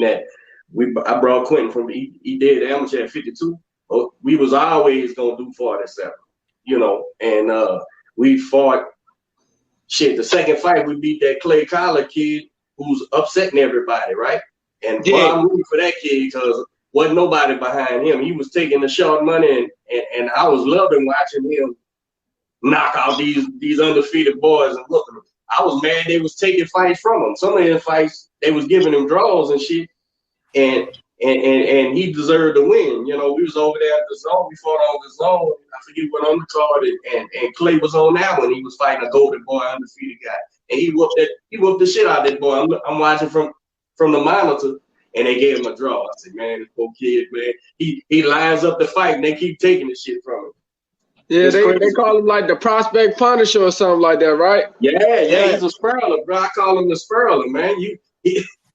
that I brought Quentin from he did amateur at 52. We was always gonna do 47, and we fought. Shit, the second fight we beat that Clay Collar kid who's upsetting everybody, right? And boy, I'm rooting for that kid because wasn't nobody behind him. He was taking the short money, and I was loving watching him knock out these undefeated boys. And look at them. I was mad they was taking fights from him. Some of them fights they was giving him draws and shit, and he deserved to win. We was over there at the zone. We fought on the zone. I forget what on the card, and Clay was on that one. He was fighting a golden boy, undefeated guy, and he whooped the shit out of that boy. I'm watching from the monitor, and they gave him a draw. I said, man, this poor kid, man, he lines up the fight, and they keep taking the shit from him. Yeah, they call him like the prospect punisher or something like that, right? Yeah, he's a spurler, bro. I call him the spurler, man.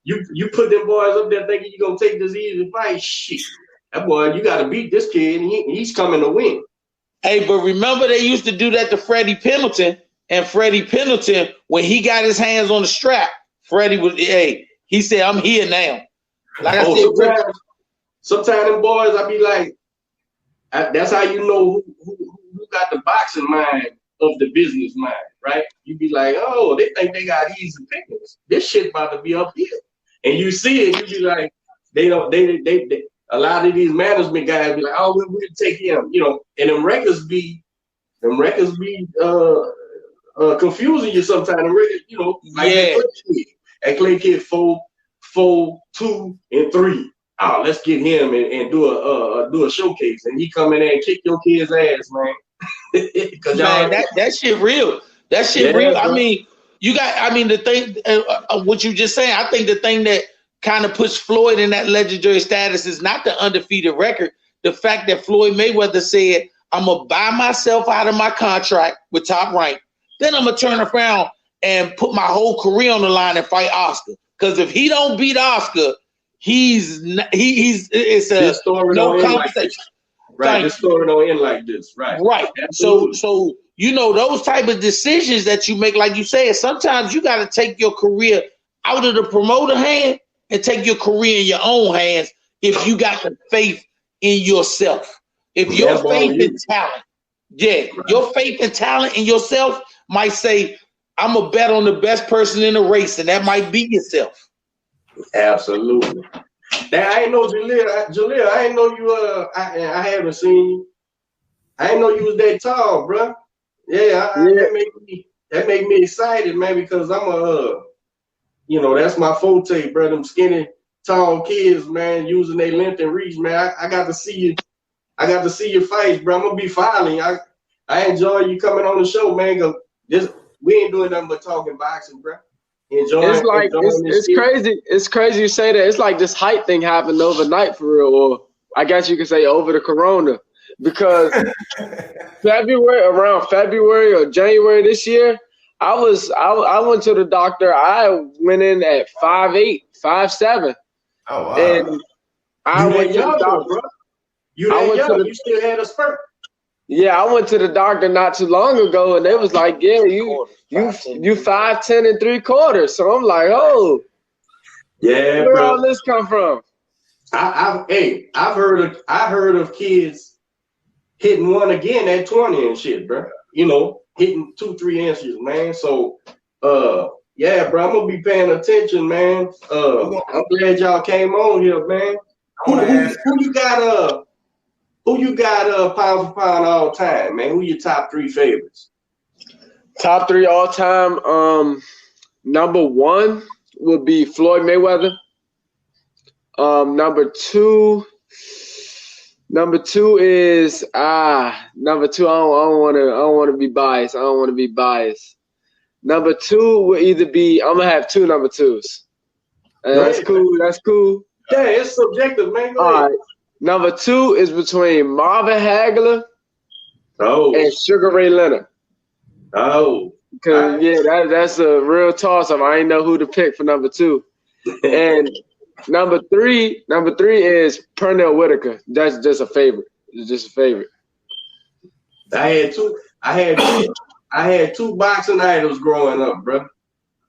You put them boys up there thinking you're gonna take this easy fight. Shit, that boy, you gotta beat this kid, and he's coming to win. Hey, but remember they used to do that to Freddie Pendleton, and Freddie Pendleton, when he got his hands on the strap, Freddie he said, "I'm here now." Like I said, sometimes them boys, I be like, that's how you know who got the boxing mind of the business mind, right? You be like, oh, they think they got easy pickings. This shit about to be up here, and you see it, you be like, they a lot of these management guys be like, oh, we'll take him, and them records be confusing you sometimes. Like that Clay kid 4, 2, and 3. Oh, let's get him and do a showcase, and he come in there and kick your kid's ass, man. Man, that shit real. That shit real. Bro. I mean, the thing, what you just saying, I think the thing that kind of puts Floyd in that legendary status is not the undefeated record. The fact that Floyd Mayweather said, I'm going to buy myself out of my contract with Top Rank. Then I'm going to turn around and put my whole career on the line and fight Oscar. Because if he don't beat Oscar, it's a no conversation. Right, this story don't end like this. Right. Absolutely. So those type of decisions that you make, like you said, sometimes you got to take your career out of the promoter hand and take your career in your own hands if you got the faith in yourself. If your faith and talent, your faith and talent in yourself might say, I'm going to bet on the best person in the race, and that might be yourself. Absolutely. Now, I ain't know Jalil. I ain't know you. I haven't seen you. I didn't know you was that tall, bro. That make me excited, man, because I'm that's my forte, bro. Them skinny, tall kids, man, using their length and reach, man. I got to see you. I got to see your fights, bro. I'm gonna be filing. I enjoy you coming on the show, man. Cause we ain't doing nothing but talking boxing, bro. It's crazy. It's crazy you say that. It's like this hype thing happened overnight for real, or I guess you could say over the corona, because around February or January this year, I went to the doctor. I went in at 5'8", 5'7". Oh wow! And I went to the doctor. Bro. You still had a spurt. Yeah, I went to the doctor not too long ago, and they was like, "Yeah, you 5'10" and 3/4." So I'm like, "Oh, yeah, where all this come from?" I've heard of kids hitting one again at 20 and shit, bro. Hitting 2-3 inches, man. So, yeah, bro, I'm gonna be paying attention, man. I'm glad y'all came on here, man. Who you got pound for pound all time, man? Who your top 3 favorites? Top 3 all time. Number 1 would be Floyd Mayweather. Number 2 is number 2. I don't want to be biased. Number 2 will either be, I'm gonna have 2 number 2s. That's cool. Yeah, it's subjective, man. Go ahead. Right. Number 2 is between Marvin Hagler and Sugar Ray Leonard. Oh. Because, that's a real toss-up. I ain't know who to pick for number 2. And number 3 is Pernell Whitaker. That's just a favorite. It's just a favorite. I had 2 boxing idols growing up, bro,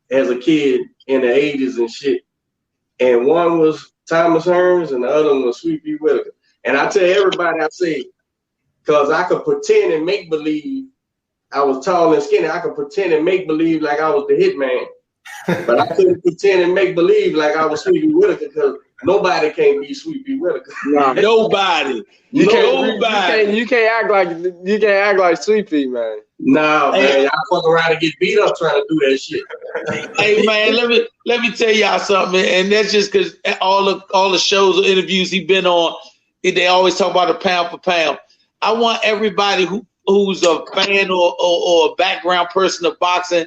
as a kid in the 80s and shit. and one was Thomas Hearns, and the other one was Sweet Pea Whitaker. And I tell everybody, I say, because I could pretend and make believe I was tall and skinny. I could pretend and make believe like I was the hitman. But I couldn't pretend and make believe like I was Sweet Pea Whitaker, because nobody can be Sweet Pea Whitaker. Nah. Nobody. You can't act like Sweet Pea, man. Nah, man, y'all fuck around and get beat up trying to do that shit. Hey, man, let me tell y'all something, and that's just because all the shows or interviews he's been on, they always talk about a pound for pound. I want everybody who's a fan or a background person of boxing,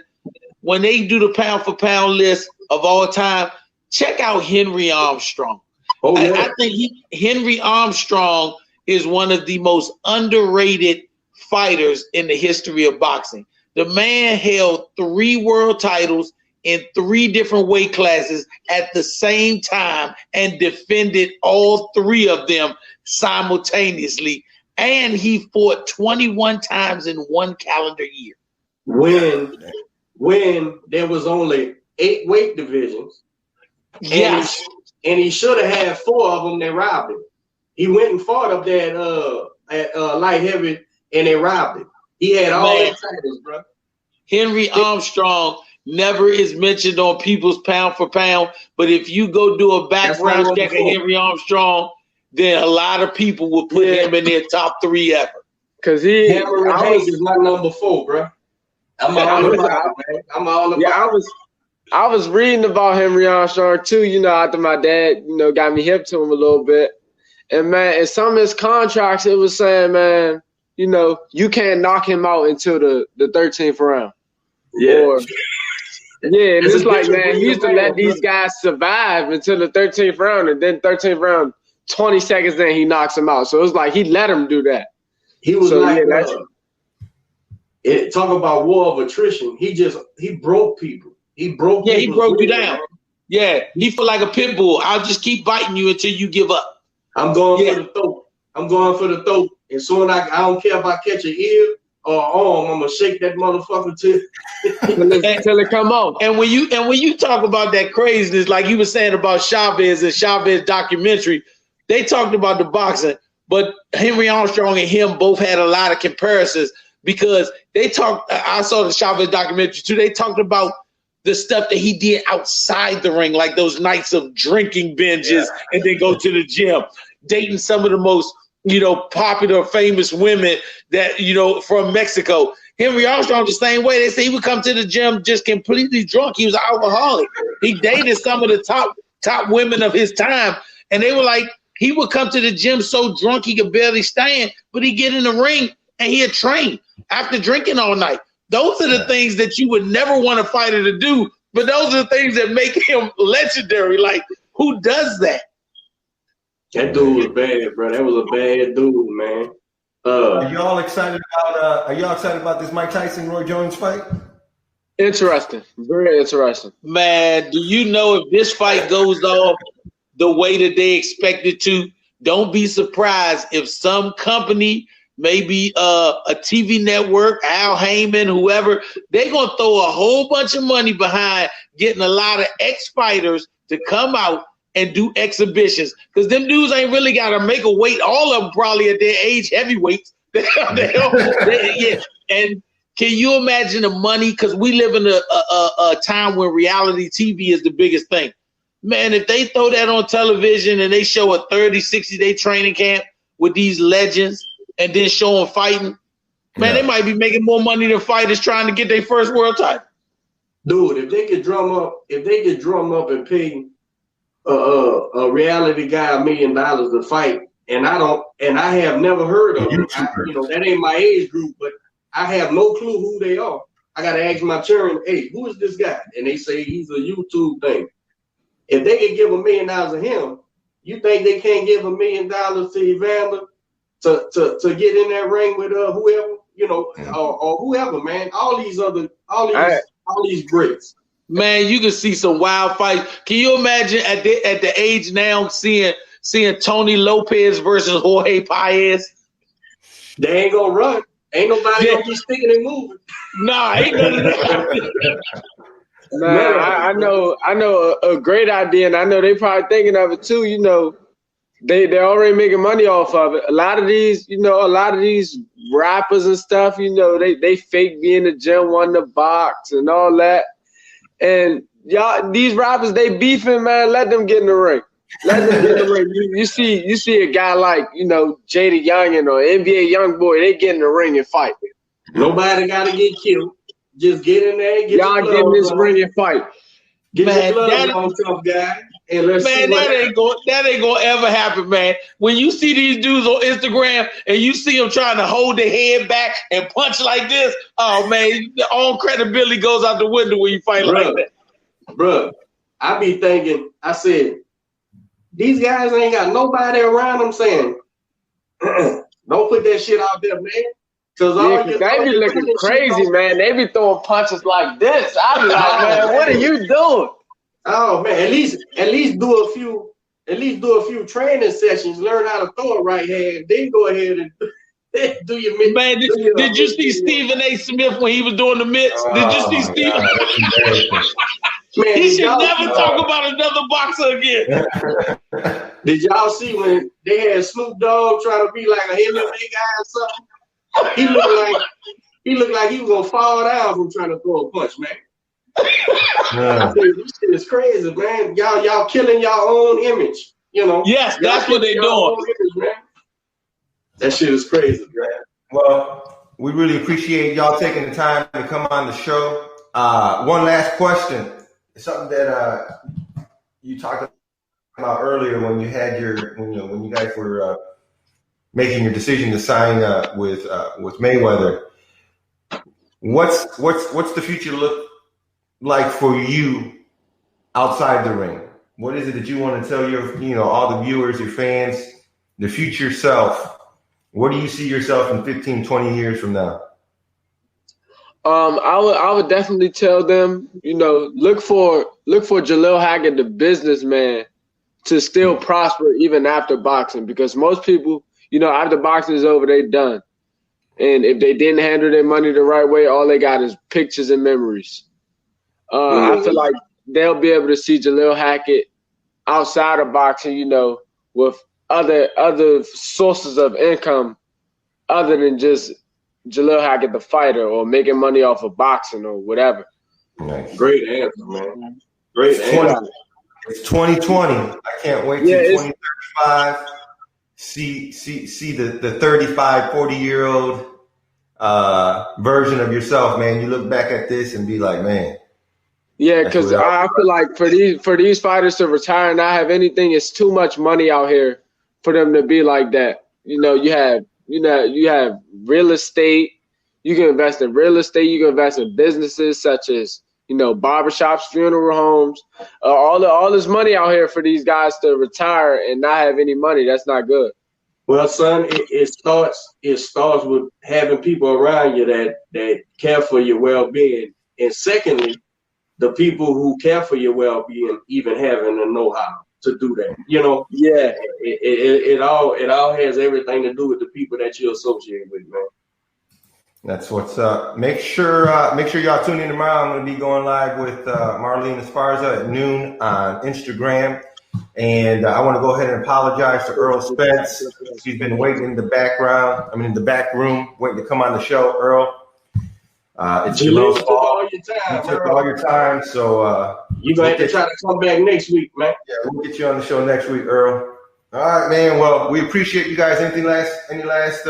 when they do the pound for pound list of all time, check out Henry Armstrong. Oh, yeah. I think Henry Armstrong is one of the most underrated fighters in the history of boxing. The man held 3 world titles in 3 different weight classes at the same time and defended all 3 of them simultaneously. And he fought 21 times in 1 calendar year. When there was only 8 weight divisions. Yes. And he should have had 4 of them. They robbed him. He went and fought up there at light heavy, and they robbed him. He had all the titles, bro. Henry Armstrong never is mentioned on people's pound for pound, but if you go do a background check of Henry Armstrong, then a lot of people will put him in their top 3 ever. Because Hammer and Hank is my number 4, bro. I'm all about it. I was reading about Henry Armstrong too, after my dad, got me hip to him a little bit. And man, in some of his contracts, it was saying, man, you can't knock him out until the 13th round. Yeah. And it's like, man, he used to let these guys survive until the 13th round, and then 13th round, 20 seconds then he knocks him out. So it's like he let him do that. He was talk about war of attrition. He broke people. He broke he broke you down. Yeah, he feel like a pit bull. I'll just keep biting you until you give up. I'm going for the throat. I'm going for the throat. And soon I don't care if I catch an ear or arm, I'm gonna shake that motherfucker till it come on. And when you talk about that craziness, like you were saying about Chavez and Chavez documentary, they talked about the boxing, but Henry Armstrong and him both had a lot of comparisons because they talked. I saw the Chavez documentary too. They talked about the stuff that he did outside the ring, like those nights of drinking binges and then go to the gym, dating some of the most, popular, famous women that, from Mexico. Henry Armstrong the same way. They say he would come to the gym just completely drunk. He was an alcoholic. He dated some of the top women of his time. And they were like, he would come to the gym so drunk he could barely stand, but he'd get in the ring and he'd train after drinking all night. Those are the things that you would never want a fighter to do, but those are the things that make him legendary. Like, who does that? That dude was bad, bro. That was a bad dude, man. Are y'all excited about this Mike Tyson Roy Jones fight? Interesting, very interesting. Man, do you know if this fight goes off the way that they expect it to? Don't be surprised if some company, maybe a TV network, Al Heyman, whoever, they're going to throw a whole bunch of money behind getting a lot of ex-fighters to come out and do exhibitions. Because them dudes ain't really got to make a weight. All of them probably at their age heavyweights. And can you imagine the money? Because we live in a time when reality TV is the biggest thing. Man, if they throw that on television and they show a 30, 60-day training camp with these legends, and then show them fighting, man, they might be making more money than fighters trying to get their first world title. Dude, if they could drum up and pay a reality guy $1 million to fight, and I have never heard of them. That ain't my age group, but I have no clue who they are. I gotta ask my children, hey, who is this guy? And they say he's a YouTube thing. If they could give $1 million to him, you think they can't give $1 million to Evander to get in that ring with whoever, or whoever, man. All these greats. Man, you can see some wild fights. Can you imagine at the age now seeing Tony Lopez versus Jorge Paez? They ain't gonna run. Ain't nobody gonna be sticking and moving. Nah, ain't none of that. Man, I know a great idea, and I know they probably thinking of it too. You know, they're already making money off of it. A lot of these rappers and stuff, you know, they fake being in the gym, wanting to box and all that. And y'all, these rappers, they beefing, man. Let them get in the ring. Let them get in the ring. You see a guy like, you know, Jada Youngin or NBA Youngboy, they get in the ring and fight. Nobody got to get killed. Just get in there and get y'all get in this ring and fight. Get your gloves on, tough guy. And let's see that ain't gonna ever happen, man. When you see these dudes on Instagram and you see them trying to hold their head back and punch like this, oh man, all credibility goes out the window when you fight like that. Bruh, I be thinking, I said, these guys ain't got nobody around them saying, don't put that shit out there, man. Cause they be looking crazy, man. They be throwing punches like this. I be like, man, what are you doing? Oh man, at least do a few training sessions, learn how to throw a right hand, then go ahead and do your mitts. Man, did you see Stephen A. Smith when he was doing the mitts? Did you see Stephen? Man, he should never talk about another boxer again. Did y'all see when they had Snoop Dogg trying to be like a MMA guy or something? He looked like he was gonna fall down from trying to throw a punch, man. I say, this shit is crazy, man. Y'all killing y'all own image, you know. Yes, that's what they're doing. Image, that shit is crazy, man. Well, we really appreciate y'all taking the time to come on the show. One last question. It's something that you talked about earlier when you had when you guys were making your decision to sign with Mayweather. What's the future look like for you outside the ring? What is it that you want to tell your, all the viewers, your fans, the future self? Where do you see yourself in 15, 20 years from now? I would definitely tell them, look for Jalil Hackett, the businessman, to still prosper even after boxing, because most people, after boxing is over, they done. And if they didn't handle their money the right way, all they got is pictures and memories. I feel like they'll be able to see Jalil Hackett outside of boxing, with other sources of income other than just Jalil Hackett, the fighter, or making money off of boxing or whatever. Nice. Great answer, man. Great answer. It's 2020. I can't wait till 2035. See the 35, 40-year-old version of yourself, man. You look back at this and be like, man. Yeah, because I feel like for these fighters to retire and not have anything, it's too much money out here for them to be like that. You have real estate. You can invest in real estate. You can invest in businesses such as barbershops, funeral homes. All this money out here for these guys to retire and not have any money. That's not good. Well, son, it starts with having people around you that care for your well-being, and secondly, the people who care for your well-being even having the know-how to do that. Yeah. It all has everything to do with the people that you associate with, man. That's what's up. Make sure y'all tune in tomorrow. I'm going to be going live with Marlene Esparza at noon on Instagram. And I want to go ahead and apologize to Earl Spence. He's been waiting in the back room, waiting to come on the show. Earl, it's Jalil's fault. You took all your time. So you're going to have to try to come back next week, man. Yeah, we'll get you on the show next week, Earl. All right, man. Well, we appreciate you guys. Any last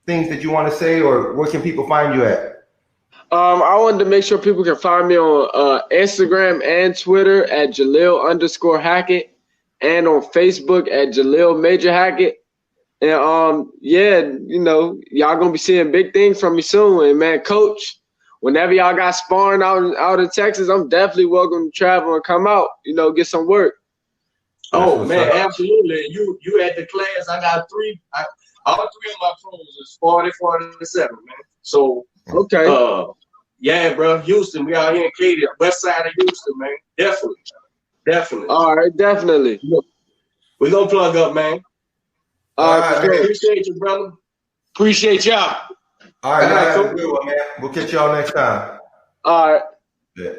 things that you want to say, or where can people find you at? I wanted to make sure people can find me on Instagram and Twitter at Jalil_Hackett, and on Facebook at Jalil Major Hackett. And y'all gonna be seeing big things from me soon. And man, Coach, whenever y'all got sparring out in Texas, I'm definitely welcome to travel and come out. Get some work. Oh man, absolutely. You at the class? I got three. All three of my pros is 40, 47, man. So okay. Yeah, bro. Houston, we out here in Katy, west side of Houston, man. Definitely. All right, definitely. We're gonna plug up, man. All right, man. Appreciate you, brother. Appreciate y'all. All right, have a good one, man. We'll catch y'all next time. All right. Yeah.